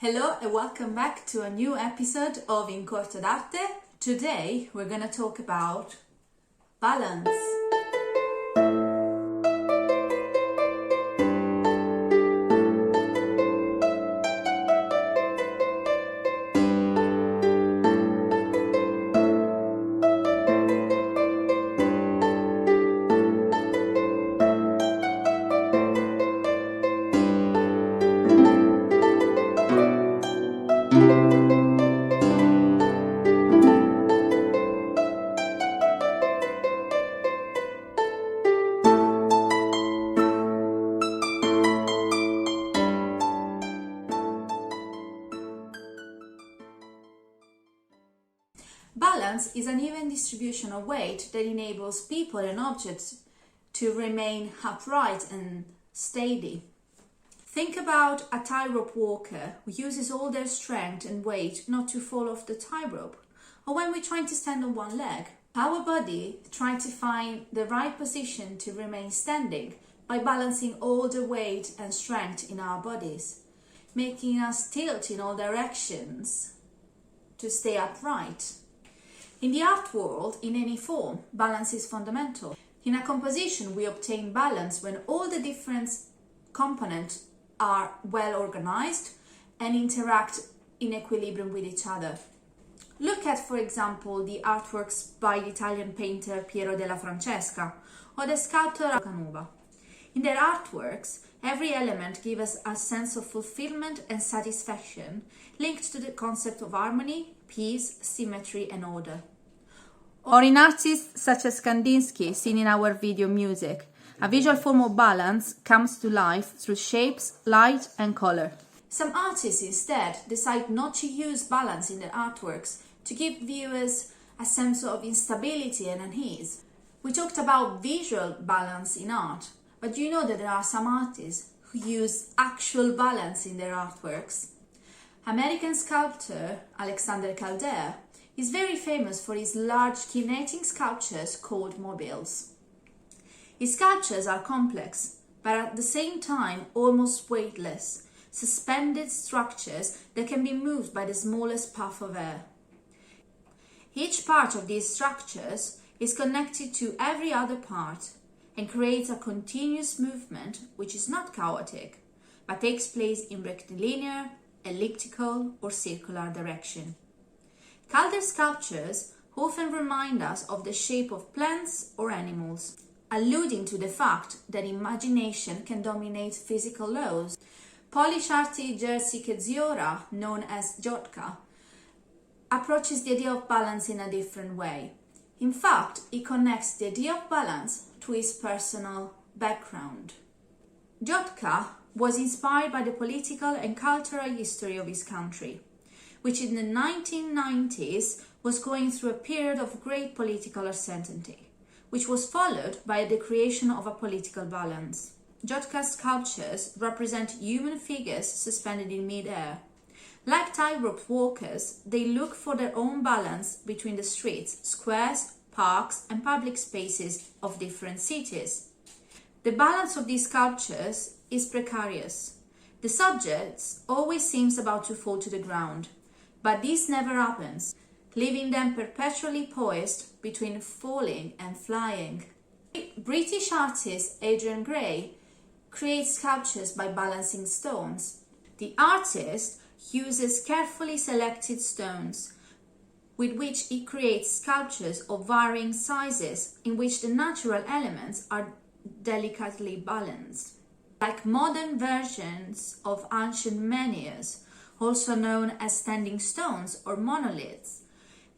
Hello and welcome back to a new episode of In Corto d'Arte. Today we're going to talk about balance. Balance is an even distribution of weight that enables people and objects to remain upright and steady. Think about a tightrope walker who uses all their strength and weight not to fall off the tightrope, or when we're trying to stand on one leg. Our body tries to find the right position to remain standing by balancing all the weight and strength in our bodies, making us tilt in all directions to stay upright. In the art world, in any form, balance is fundamental. In a composition, we obtain balance when all the different components are well organized and interact in equilibrium with each other. Look at, for example, the artworks by the Italian painter Piero della Francesca or the sculptor Canova. In their artworks, every element gives us a sense of fulfillment and satisfaction linked to the concept of harmony, peace, symmetry, and order. Or in artists such as Kandinsky, seen in our video music, a visual form of balance comes to life through shapes, light, and color. Some artists instead decide not to use balance in their artworks to give viewers a sense of instability and unease. We talked about visual balance in art, but do you know that there are some artists who use actual balance in their artworks? American sculptor Calder is very famous for his large kinetic sculptures called mobiles. His sculptures are complex, but at the same time almost weightless, suspended structures that can be moved by the smallest puff of air. Each part of these structures is connected to every other part and creates a continuous movement which is not chaotic, but takes place in rectilinear, elliptical, or circular direction. Calder sculptures often remind us of the shape of plants or animals, alluding to the fact that imagination can dominate physical laws. Polish artist Jerzy Kedziora, known as Jotka, approaches the idea of balance in a different way. In fact, he connects the idea of balance to his personal background. Jotka was inspired by the political and cultural history of his country, which in the 1990s was going through a period of great political uncertainty, which was followed by the creation of a political balance. Jotka's sculptures represent human figures suspended in mid-air. Like tightrope walkers, they look for their own balance between the streets, squares, parks, and public spaces of different cities. The balance of these sculptures is precarious. The subjects always seems about to fall to the ground, but this never happens, leaving them perpetually poised between falling and flying. British artist Adrian Gray creates sculptures by balancing stones. The artist uses carefully selected stones with which he creates sculptures of varying sizes in which the natural elements are delicately balanced. Like modern versions of ancient menhirs, also known as standing stones or monoliths,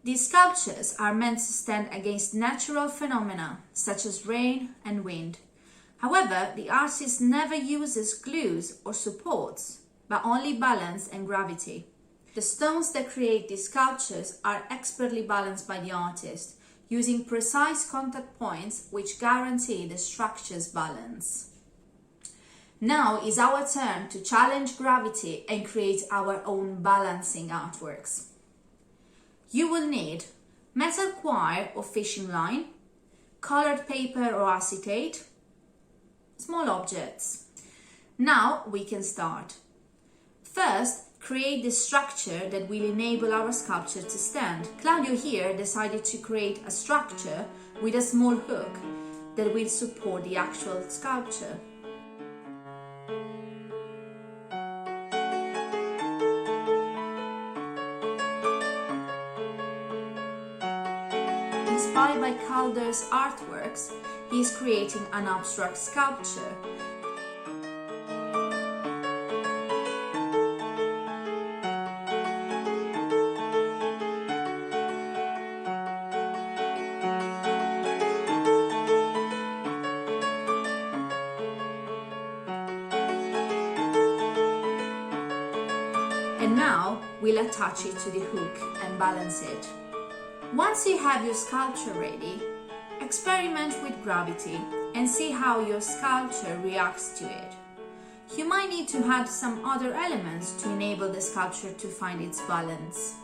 these sculptures are meant to stand against natural phenomena such as rain and wind. However, the artist never uses glues or supports, but only balance and gravity. The stones that create these sculptures are expertly balanced by the artist, using precise contact points which guarantee the structure's balance. Now is our turn to challenge gravity and create our own balancing artworks. You will need metal wire or fishing line, colored paper or acetate, small objects. Now we can start. First, create the structure that will enable our sculpture to stand. Claudio here decided to create a structure with a small hook that will support the actual sculpture. Inspired by Calder's artworks, he is creating an abstract sculpture. And now we'll attach it to the hook and balance it. Once you have your sculpture ready, experiment with gravity and see how your sculpture reacts to it. You might need to add some other elements to enable the sculpture to find its balance.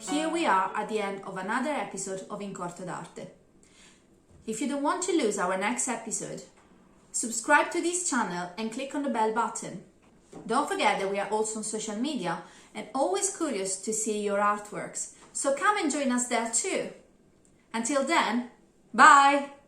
Here we are at the end of another episode of In Corto d'Arte. If you don't want to lose our next episode, subscribe to this channel and click on the bell button. Don't forget that we are also on social media and always curious to see your artworks, so come and join us there too. Until then, bye!